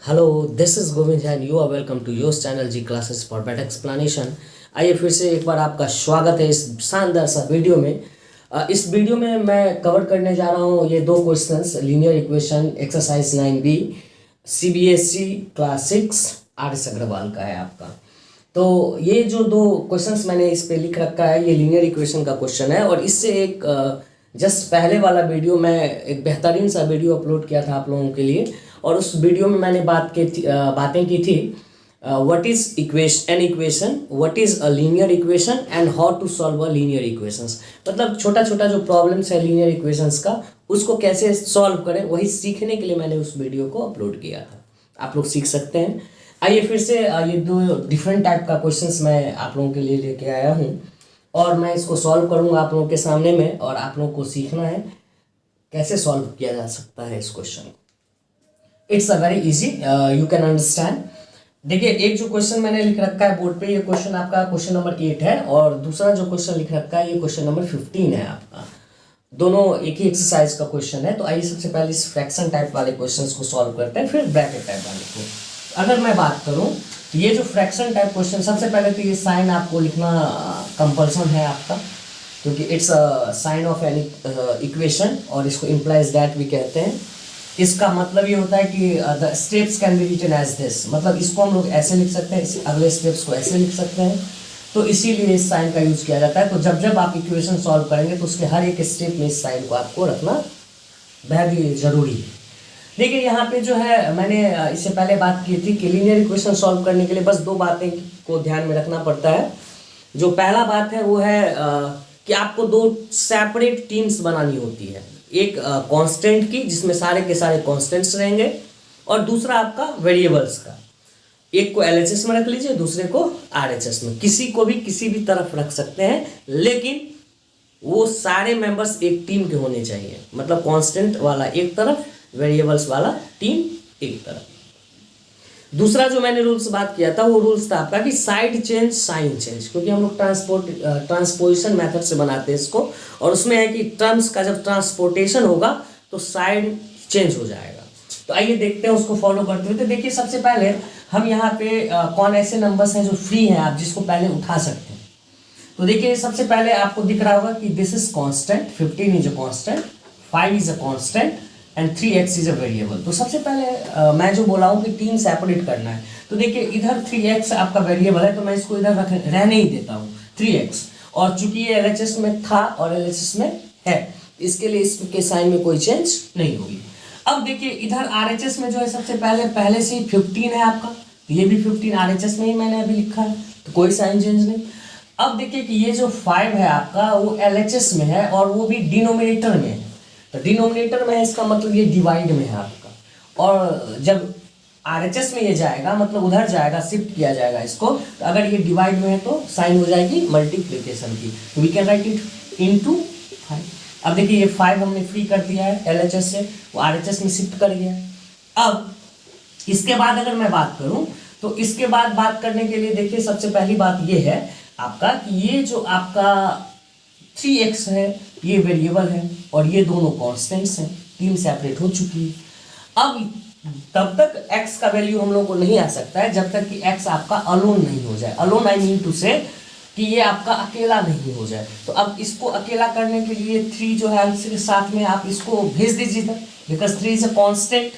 Hello, this is Govind Jain. You are welcome to your channel G classes for better explanation. आइए फिर से एक बार आपका स्वागत है इस शानदार सा वीडियो में। इस वीडियो में मैं कवर करने जा रहा हूँ ये दो questions, linear equation exercise 9B CBSE class 6 R S. Agarwal का है आपका। तो ये जो दो क्वेश्चंस मैंने इस पे लिख रखा है, ये लीनियर इक्वेशन का क्वेश्चन है। और इससे एक जस्ट पहले वाला वीडियो मैं एक बेहतरीन सा वीडियो अपलोड किया था आप लोगों के लिए, और उस वीडियो में मैंने बातें की थी what is equation, what is a linear equation and how to solve a linear equations. मतलब छोटा छोटा जो प्रॉब्लम्स है लीनियर इक्वेशंस का, उसको कैसे सॉल्व करें, वही सीखने के लिए मैंने उस वीडियो को अपलोड किया था। आप लोग सीख सकते हैं। आइए फिर से ये दो डिफरेंट टाइप का क्वेश्चंस मैं आप लोगों के लिए लेके आया हूँ, और मैं इसको सॉल्व करूँगा आप लोगों के सामने में, और आप लोगों को सीखना है कैसे सॉल्व किया जा सकता है इस क्वेश्चन को। It's a very easy, you can understand. देखिए, एक जो क्वेश्चन मैंने लिख रखा है बोर्ड पे, ये क्वेश्चन आपका क्वेश्चन नंबर 8 है, और दूसरा जो क्वेश्चन लिख रखा है ये क्वेश्चन नंबर 15 है आपका। दोनों एक ही एक्सरसाइज का क्वेश्चन है। तो आइए सबसे पहले इस फ्रैक्शन टाइप वाले क्वेश्चंस को सॉल्व करते हैं, फिर ब्रैकेट टाइप वाले को। अगर मैं बात करूं तो ये जो फ्रैक्शन टाइप क्वेश्चन, सबसे पहले तो ये साइन आपको लिखना कंपल्सन है आपका, क्योंकि it's a sign of an equation, और इसको इम्प्लाइज दैट भी कहते हैं। इसका मतलब ये होता है कि the steps can be written as this, मतलब इसको हम लोग ऐसे लिख सकते हैं, इस अगले स्टेप्स को ऐसे लिख सकते हैं। तो इसीलिए इस साइन का यूज किया जाता है। तो जब जब आप इक्वेशन सॉल्व करेंगे तो उसके हर एक स्टेप में इस साइन को आपको रखना बेहद ही जरूरी है। देखिए, यहाँ पे जो है मैंने इससे पहले बात की थी कि लीनियर इक्वेशन सॉल्व करने के लिए बस दो बातें को ध्यान में रखना पड़ता है। जो पहला बात है वो है कि आपको दो सेपरेट टीम्स बनानी होती है। एक कांस्टेंट की, जिसमें सारे के सारे कांस्टेंट्स रहेंगे, और दूसरा आपका वेरिएबल्स का। एक को LHS में रख लीजिए, दूसरे को RHS में। किसी को भी किसी भी तरफ रख सकते हैं, लेकिन वो सारे मेंबर्स एक टीम के होने चाहिए। मतलब कांस्टेंट वाला एक तरफ, वेरिएबल्स वाला टीम एक तरफ। दूसरा जो मैंने रूल्स बात किया था वो रूल्स था आपका कि साइड चेंज साइन चेंज, क्योंकि हम लोग ट्रांसपोजिशन मेथड से बनाते हैं इसको, और उसमें है कि टर्म्स का जब ट्रांसपोर्टेशन होगा तो साइड चेंज हो जाएगा। तो आइए देखते हैं उसको फॉलो करते हुए। तो देखिए, सबसे पहले हम यहाँ पे कौन ऐसे नंबर्स हैं जो फ्री हैं, आप जिसको पहले उठा सकते हैं। तो देखिए, सबसे पहले आपको दिख रहा होगा कि this is constant, 15 is a constant, 5 is a constant and 3x is a variable. तो सबसे पहले मैं जो बोला हूँ कि 3 सेपरेट करना है। तो देखिए, इधर 3x आपका वेरिएबल है, तो मैं इसको इधर रहने ही देता हूँ 3x। और चूंकि ये LHS में था और LHS में है, इसके लिए इसके साइन में कोई चेंज नहीं होगी। अब देखिए, इधर RHS में जो है सबसे पहले से ही 15 है आपका, तो ये भी 15 RHS में ही मैंने अभी लिखा है, तो कोई साइन चेंज नहीं। अब देखिए कि ये जो 5 है आपका वो LHS में है, और वो भी डिनोमिनेटर में है। तो डिनोमिनेटर में है, इसका मतलब ये डिवाइड में है आपका। और जब RHS में ये जाएगा, मतलब उधर जाएगा, शिफ्ट किया जाएगा इसको, तो अगर ये डिवाइड में है तो साइन हो जाएगी मल्टीप्लिकेशन की। तो we can write it into 5। अब देखिए, ये 5 हमने फ्री कर दिया है LHS से, वो RHS में शिफ्ट कर गया। अब इसके बाद अगर मैं बात करूं तो इसके बाद बात करने के लिए देखिए, सबसे पहली बात ये है आपका कि ये जो आपका 3x है ये वेरिएबल है, और ये दोनों कांस्टेंट्स हैं, 3 सेपरेट हो चुकी है। अब तब तक x का वैल्यू हम लोग को नहीं आ सकता है जब तक कि x आपका अलोन नहीं हो जाए। अलोन आई मीन टू से कि ये आपका अकेला नहीं हो जाए। तो अब इसको अकेला करने के लिए 3 जो है इसके साथ में आप इसको भेज दीजिए था, बिकॉज 3 इज अ कांस्टेंट।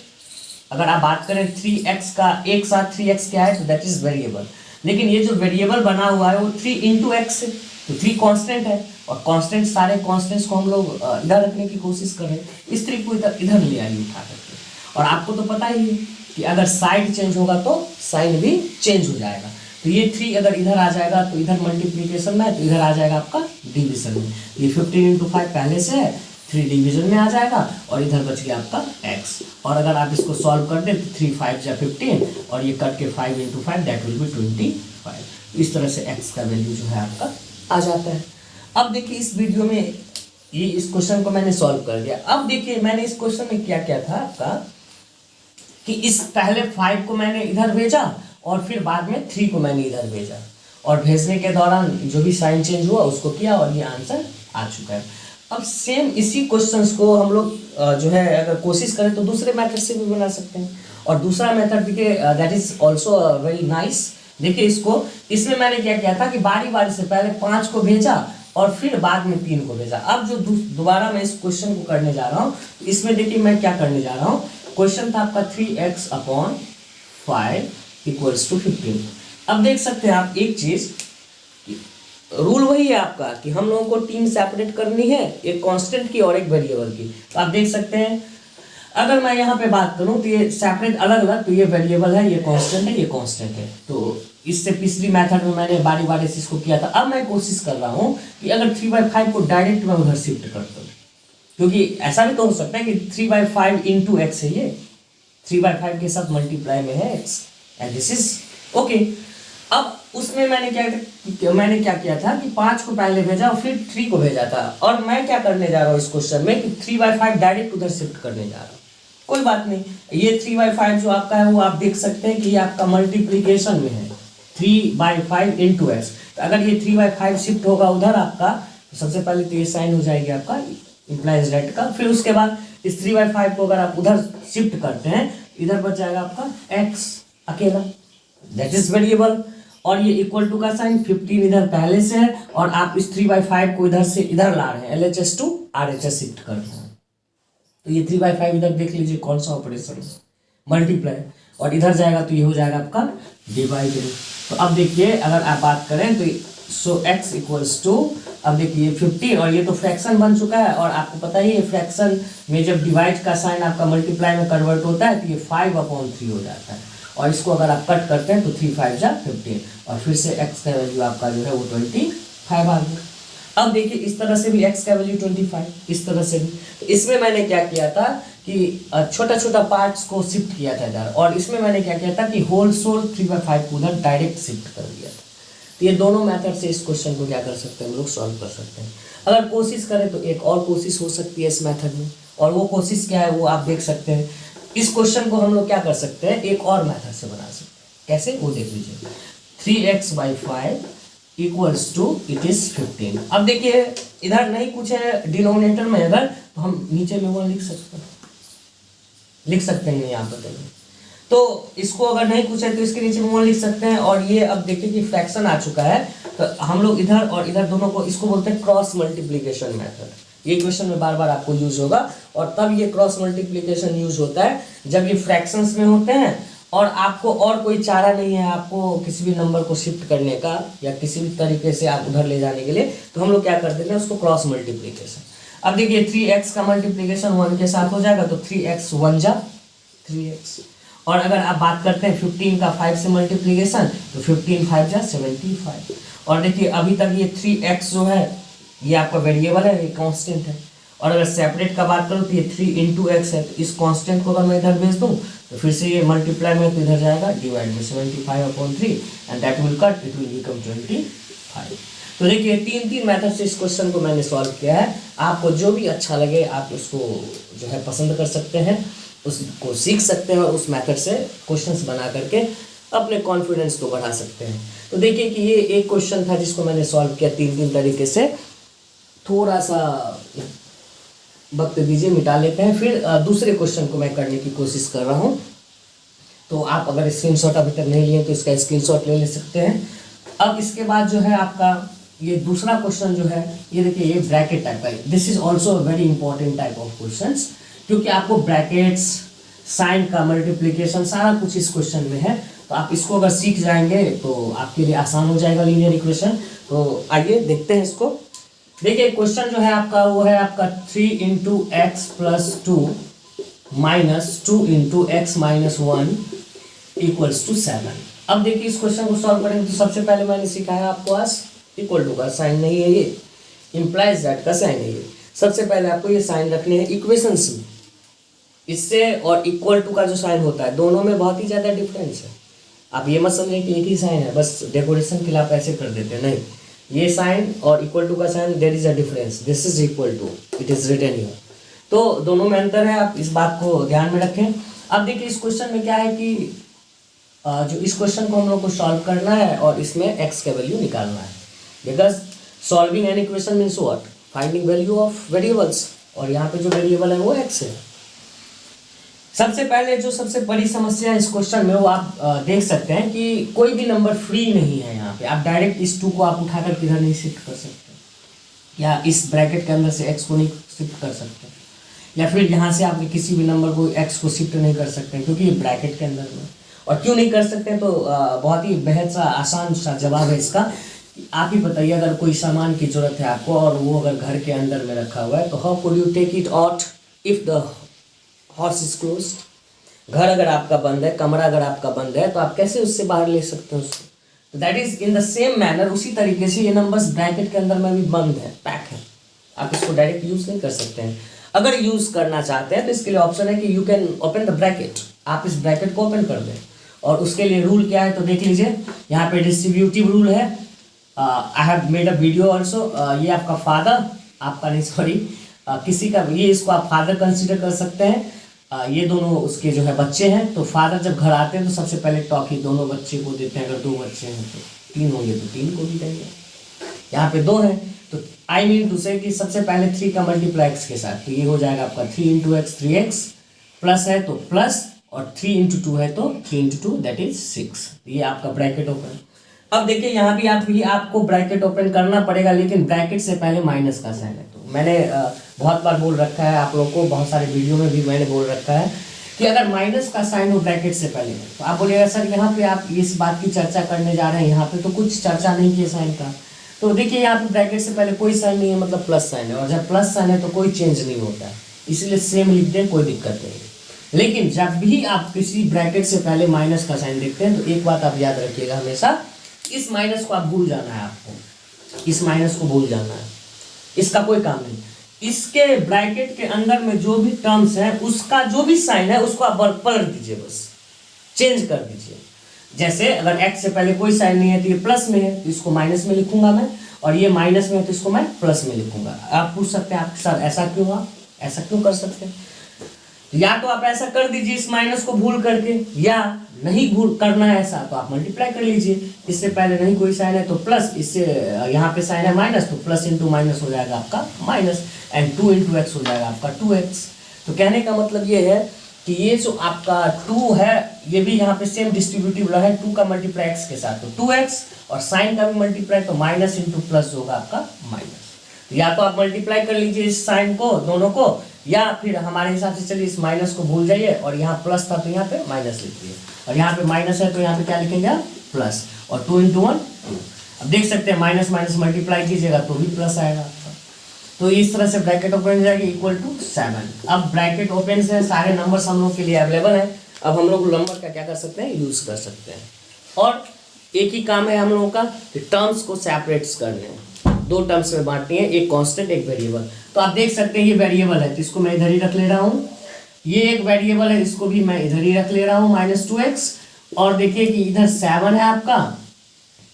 अगर आप बात करें 3x का, एक साथ 3x क्या है, तो दैट इज वेरिएबल। लेकिन ये जो वेरिएबल बना हुआ है वो 3 इंटू एक्स है, तो 3 कांस्टेंट है, और कांस्टेंट सारे कांस्टेंट्स को हम लोग इधर रखने की कोशिश कर रहे हैं। इस 3 को इधर ले आइए उठा करके। और आपको तो पता ही है कि अगर साइड चेंज होगा तो साइन भी चेंज हो जाएगा। तो ये 3 अगर इधर आ जाएगा तो इधर मल्टीप्लीकेशन में है, तो इधर आ जाएगा आपका डिविजन में। ये 15 इंटू 5 पहले से है, 3 डिवीजन में आ जाएगा, और इधर बच गया आपका x। और अगर आप इसको सॉल्व कर दें तो 3 5 जा 15, और ये कट के 5 इंटू 5 दैट विल बी 25। इस तरह से x का वैल्यू जो है आपका आ जाता है। अब देखिए, इस वीडियो में ये इस क्वेश्चन को मैंने सॉल्व कर दिया। अब देखिए, मैंने इस क्वेश्चन में क्या किया था आपका कि इस पहले 5 को मैंने इधर भेजा, और फिर बाद में 3 को मैंने इधर भेजा, और भेजने के दौरान जो भी साइन चेंज हुआ उसको किया, और ये आंसर आ चुका है। अब सेम इसी क्वेश्चंस को हम लोग जो है अगर कोशिश करें तो दूसरे मेथड से भी बना सकते हैं। और दूसरा मेथड देखिए that is also very nice. देखिए इसमें मैंने क्या किया था कि बारी बारी से पहले 5 को भेजा और फिर बाद में 3 को भेजा। अब जो दोबारा मैं इस क्वेश्चन को करने जा रहा हूँ, इसमें देखिए मैं क्या करने जा रहा हूँ। क्वेश्चन था आपका 3x/5 = 15। अब देख सकते हैं आप एक चीज, रूल वही है आपका कि हम लोगों को टीम सेपरेट करनी है, एक कांस्टेंट की और एक वेरिएबल की। तो आप देख सकते हैं अगर मैं यहाँ पे बात करूँ तो ये सेपरेट अलग अलग, तो ये वेरिएबल है, ये कांस्टेंट है, ये कांस्टेंट है। तो इससे पिछली मेथड में मैंने बारी बारी से इसको किया था। अब मैं कोशिश कर रहा हूँ कि अगर 3/5 को डायरेक्ट मैं उधर शिफ्ट कर दूँ, क्योंकि ऐसा भी तो हो सकता है कि 3/5 इंटू एक्स है, ये 3/5 के साथ मल्टीप्लाई में है x, and this is okay. अब उसमें मैंने क्या किया था कि 5 को पहले भेजा और फिर 3 को भेजा था। और मैं क्या करने जा रहा हूँ इस क्वेश्चन में कि 3/5 डायरेक्ट उधर शिफ्ट करने जा रहा हूँ। कोई बात नहीं, ये 3/5 जो आपका है वो आप देख सकते हैं कि ये आपका मल्टीप्लीकेशन में है, 3/5 इंटू एक्स। तो अगर ये 3/5 शिफ्ट होगा उधर आपका, तो सबसे पहले तो ये साइन हो जाएगी आपका इम्प्लाइज दैट का। फिर उसके बाद इस 3/5 को अगर आप उधर शिफ्ट करते हैं, इधर बच जाएगा आपका एक्स अकेला, दैट इज वेरिएबल। और ये इक्वल टू का साइन 15 इधर पहले से है, और आप इस 3/5 को इधर से इधर ला रहे हैं, LHS टू RHS शिफ्ट कर रहे हैं। तो ये 3/5 इधर देख लीजिए कौन सा ऑपरेशन, मल्टीप्लाई, और इधर जाएगा तो ये हो जाएगा आपका डिवाइड। तो अब देखिए अगर आप बात करें तो सो x = अब देखिए 15, और ये तो फ्रैक्शन बन चुका है, और आपको पता ही है फ्रैक्शन में जब डिवाइड का साइन आपका मल्टीप्लाई में कन्वर्ट होता है तो ये 5/3 हो जाता है। और इसको अगर आप कट करते हैं तो 3 5 जा 15, और फिर से x का वैल्यू आपका जो है वो 25 आ गया। अब देखिए इस तरह से भी x का वैल्यू 25, इस तरह से भी। तो इसमें मैंने क्या किया था कि छोटा छोटा पार्ट्स को शिफ्ट किया था इधर, और इसमें मैंने क्या किया था कि होल 3/5 को उधर डायरेक्ट शिफ्ट कर दिया था। तो ये दोनों मेथड से इस क्वेश्चन को क्या कर सकते हैं हम लोग सॉल्व कर सकते हैं। अगर कोशिश करें तो एक और कोशिश हो सकती है इस मेथड में, और वो कोशिश क्या है वो आप देख सकते हैं। इस क्वेश्चन को हम लोग क्या कर सकते हैं, एक और मेथड से बना सकते हैं। कैसे वो देख लीजिए। 3x/5 = 15। अब देखिए इधर नहीं कुछ है डिनोमिनेटर में, अगर तो हम नीचे में 1 लिख सकते हैं, यहाँ पर देखिए। तो इसको अगर नहीं कुछ है तो इसके नीचे में 1 लिख सकते हैं। और ये अब देखिए कि फ्रैक्शन आ चुका है, तो हम लोग इधर और इधर दोनों को, इसको बोलते हैं क्रॉस मल्टीप्लीकेशन मेथड। ये क्वेश्चन में बार बार आपको यूज होगा, और तब ये क्रॉस मल्टीप्लीकेशन यूज होता है जब ये फ्रैक्शंस में होते हैं और आपको और कोई चारा नहीं है आपको किसी भी नंबर को शिफ्ट करने का या किसी भी तरीके से आप उधर ले जाने के लिए, तो हम लोग क्या करते हैं उसको क्रॉस मल्टीप्लीकेशन। अब देखिए 3x का मल्टीप्लीकेशन 1 के साथ हो जाएगा, तो 3x 1 जा 3x। और अगर आप बात करते हैं 15 का 5 से मल्टीप्लीकेशन, तो 15 5 जा 75। और देखिए अभी तक ये 3x जो है ये आपका वेरिएबल है, ये कांस्टेंट है। और अगर सेपरेट का बात करूँ तो ये 3 इंटू एक्स है, तो इस कांस्टेंट को अगर मैं इधर भेज दूँ तो फिर से ये मल्टीप्लाई में तो इधर जाएगा डिवाइड में 75/3, and that will cut, it will become 25। तो देखिए 3 मेथड से इस क्वेश्चन को मैंने सॉल्व किया है। आपको जो भी अच्छा लगे आप उसको जो है पसंद कर सकते हैं, उसको सीख सकते हैं, और उस मेथड से क्वेश्चंस बना करके अपने कॉन्फिडेंस को बढ़ा सकते हैं। तो देखिए कि ये एक क्वेश्चन था जिसको मैंने सॉल्व किया 3 तरीके से। थोड़ा सा वक्त दीजिए, मिटा लेते हैं, फिर दूसरे क्वेश्चन को मैं करने की कोशिश कर रहा हूँ। तो आप अगर स्क्रीनशॉट अभी तक नहीं लिए तो इसका स्क्रीनशॉट ले सकते हैं। अब इसके बाद जो है आपका ये दूसरा क्वेश्चन जो है, ये देखिए ये ब्रैकेट टाइप का है। This is also very important type of questions, क्योंकि आपको ब्रैकेट्स, साइन का मल्टीप्लिकेशन सारा कुछ इस क्वेश्चन में है। तो आप इसको अगर सीख जाएंगे तो आपके लिए आसान हो जाएगा लीनियर इक्वेशन। तो आइए देखते हैं इसको। देखिए क्वेश्चन जो है आपका वो है आपका 3 × x + 2 - 2 × x - 1 = 7। अब देखिए इस क्वेश्चन को सॉल्व करेंगे तो सबसे पहले मैंने सिखाया आपको आज इक्वल टू का साइन नहीं है, ये इम्प्लाइज दैट का साइन है। ये सबसे पहले आपको ये साइन रखने हैं इक्वेशंस में। इससे और इक्वल टू का जो साइन होता है दोनों में बहुत ही ज़्यादा डिफरेंस है। आप ये मत समझें कि एक ही साइन है, बस डेकोरेशन के लिए आप ऐसे कर देते हैं, नहीं। ये साइन और इक्वल टू का sign, there is a difference, this is equal to, it is written here. तो दोनों में अंतर है, आप इस बात को ध्यान में रखें। अब देखिए इस क्वेश्चन में क्या है कि जो इस क्वेश्चन को हम लोग को सॉल्व करना है और इसमें x का वैल्यू निकालना है, because solving an equation means what, finding value of variables, और यहाँ पे जो वेरिएबल है वो x है। सबसे पहले जो सबसे बड़ी समस्या है इस क्वेश्चन में वो आप देख सकते हैं कि कोई भी नंबर फ्री नहीं है यहाँ पे। आप डायरेक्ट इस 2 को आप उठाकर किधर नहीं शिफ्ट कर सकते, या इस ब्रैकेट के अंदर से x को नहीं शिफ्ट कर सकते, या फिर यहाँ से आप किसी भी नंबर को x को शिफ्ट नहीं कर सकते क्योंकि ये ब्रैकेट के अंदर में। और क्यों नहीं कर सकते, तो बहुत ही बेहद सा आसान सा जवाब है इसका। आप ही बताइए, अगर कोई सामान की जरूरत है आपको और वो अगर घर के अंदर में रखा हुआ है, तो how could you take it out if the house is closed. घर अगर आपका बंद है, कमरा अगर आपका बंद है, तो आप कैसे उससे बाहर ले सकते हैं उसको। तो that is in the same manner, उसी तरीके से ये नंबर्स ब्रैकेट के अंदर में भी बंद है, पैक है, आप इसको डायरेक्ट यूज नहीं कर सकते हैं। अगर यूज करना चाहते हैं तो इसके लिए ऑप्शन है कि you can open the bracket, आप इस ब्रैकेट को ओपन कर दें। और उसके लिए रूल क्या है तो देख लीजिए, यहाँ पे डिस्ट्रीब्यूटिव रूल है। I have made a video also. ये आपका फादर, आपका नहीं सॉरी, किसी का, ये इसको आप फादर कंसिडर कर सकते हैं। ये दोनों उसके जो है बच्चे हैं। तो फादर जब घर आते हैं तो सबसे पहले टॉफी दोनों बच्चे को देते हैं। अगर 2 बच्चे हैं तो 3 होंगे तो 3 को भी देंगे। यहाँ पे 2 हैं तो आई मीन टू से कि सबसे पहले 3 का मल्टीप्लाई x के साथ, तो ये हो जाएगा आपका 3 इंटू एक्स, 3x, प्लस है तो प्लस, और 3 इंटू 2 है तो 3 इंटू 2 दैट इज 6। ये आपका ब्रैकेट ओपन। अब देखिए यहाँ भी आपको ब्रैकेट ओपन करना पड़ेगा, लेकिन ब्रैकेट से पहले माइनस का साइन है। तो मैंने बहुत बार बोल रखा है आप लोग को, बहुत सारे वीडियो में भी मैंने बोल रखा है कि अगर माइनस का साइन हो ब्रैकेट से पहले, तो आप बोलिएगा सर यहाँ पे आप इस बात की चर्चा करने जा रहे हैं, यहाँ पे तो कुछ चर्चा नहीं की साइन का। तो देखिए यहाँ पे ब्रैकेट से पहले कोई साइन नहीं है, मतलब प्लस साइन है, और जब प्लस साइन है तो कोई चेंज नहीं होता है, इसलिए सेम लिख दें, कोई दिक्कत नहीं है। लेकिन जब भी आप किसी ब्रैकेट से पहले माइनस का साइन देखते हैं तो एक बात आप याद रखिएगा हमेशा, इस माइनस को आप भूल जाना है, आपको इस माइनस को भूल जाना है, इसका कोई काम नहीं। इसके ब्रैकेट के अंदर में जो भी टर्म्स है उसका जो भी साइन है उसको आप पलट दीजिए, बस चेंज कर दीजिए। जैसे अगर x से पहले कोई साइन नहीं है तो ये प्लस में है, तो इसको माइनस में लिखूंगा मैं, और ये माइनस में है तो इसको मैं प्लस में लिखूंगा। आप पूछ सकते हैं आप सर ऐसा क्यों, आप ऐसा क्यों कर सकते हैं। या तो आप ऐसा कर दीजिए इस माइनस को भूल करके, या नहीं भूल करना है ऐसा तो आप मल्टीप्लाई कर लीजिए। इससे पहले नहीं कोई साइन है तो प्लस, इससे यहाँ पे साइन है माइनस तो प्लस इंटू माइनस हो जाएगा आपका माइनस, एंड 2 इंटू एक्स हो जाएगा आपका 2x। तो कहने का मतलब ये है कि ये जो आपका 2 है ये भी यहाँ पे सेम डिस्ट्रीब्यूटिव है, 2 का मल्टीप्लाई x के साथ तो 2x, और साइन का भी मल्टीप्लाई तो माइनस इंटू प्लस होगा आपका माइनस। तो या तो आप मल्टीप्लाई कर लीजिए इस साइन को दोनों को, या फिर हमारे हिसाब से चलिए इस माइनस को भूल जाइए, और यहाँ प्लस था तो यहाँ पे माइनस लिखिए, और यहाँ पे माइनस है तो यहाँ पे क्या लिखेंगे आप प्लस, और 2 इंटू 1 2। अब देख सकते हैं माइनस माइनस मल्टीप्लाई कीजिएगा तो भी प्लस आएगा आपका। तो इस तरह से ब्रैकेट ओपन हो जाएगी इक्वल टू 7। अब ब्रैकेट ओपन से सारे नंबर्स हम लोग के लिए अवेलेबल है। अब हम लोग नंबर का क्या कर सकते हैं, यूज कर सकते हैं। और एक ही काम है हम लोगों का कि टर्म्स को सेपरेट्स करने हैं, 2 टर्म्स में बांटनी है, एक कांस्टेंट एक वेरिएबल। तो आप देख सकते हैं ये वेरिएबल है तो इसको मैं इधर ही रख ले रहा हूँ, ये एक वेरिएबल है इसको भी मैं इधर ही रख ले रहा हूँ -2x। और देखिए कि इधर 7 है आपका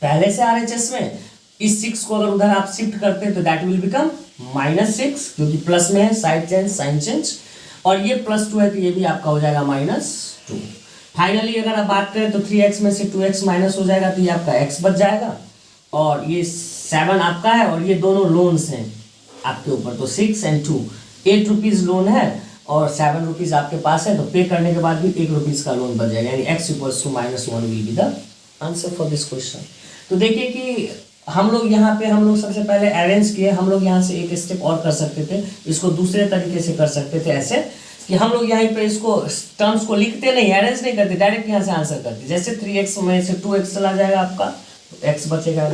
पहले से RHS में, इस 6 को अगर उधर आप शिफ्ट करते हैं तो दैट विल बिकम -6, क्योंकि प्लस में है, साइड चेंज साइन चेंज, और ये +2 है तो ये भी आपका हो जाएगा -2। फाइनली अगर आप बात करें तो 3x में से 2x माइनस हो जाएगा तो ये आपका x बच जाएगा, और ये 7 आपका है, और ये दोनों लोन्स हैं आपके ऊपर, तो 6 और 2 8 रुपीज़ लोन है और 7 रुपीज़ आपके पास है, तो पे करने के बाद भी 1 रुपीज़ का लोन बच जाएगा, यानी x = -1 will be the answer for this question. तो देखिए कि हम लोग यहाँ पे हम लोग सबसे पहले अरेंज किए, हम लोग यहाँ से एक स्टेप और कर सकते थे, इसको दूसरे तरीके से कर सकते थे, ऐसे कि हम लोग यहाँ पे इसको टर्म्स को लिखते नहीं, अरेंज नहीं करते, डायरेक्ट यहाँ से आंसर करते। जैसे 3x में से 2x चला जाएगा आपका तो x बचेगा,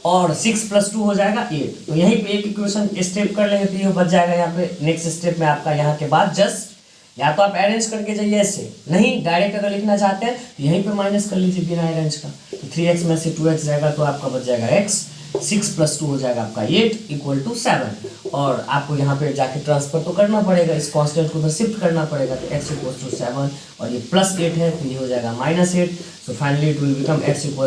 और 6 + 2 हो जाएगा 8। तो यहीं पे एक इक्वेशन स्टेप कर लेंगे तो ये बच जाएगा। यहाँ पे नेक्स्ट स्टेप में आपका यहाँ के बाद जस्ट या तो आप अरेंज करके जाइए ऐसे, नहीं डायरेक्ट अगर लिखना चाहते हैं तो यहीं पे माइनस कर लीजिए बिना अरेंज का। तो 3x में से 2x जाएगा तो आपका बच जाएगा x, 6 + 2 हो जाएगा आपका 8 = 7। और आपको यहाँ पे जाके ट्रांसफर तो करना पड़ेगा, इस कांस्टेंट को उधर शिफ्ट करना पड़ेगा, तो x = 7 और ये +8 है तो ये हो जाएगा -8। So finally it will become x =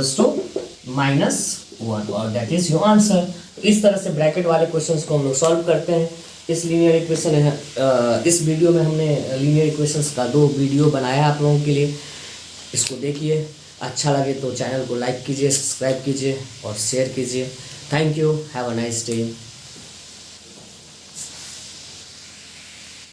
-1 और दैट इज योर आंसर। तो इस तरह से ब्रैकेट वाले क्वेश्चंस को हम लोग सॉल्व करते हैं। इस लीनियर इक्वेशन है, इस वीडियो में हमने लीनियर इक्वेशंस का 2 वीडियो बनाया आप लोगों के लिए, इसको देखिए, अच्छा लगे तो चैनल को लाइक कीजिए, सब्सक्राइब कीजिए और शेयर कीजिए। Thank you, have a nice day.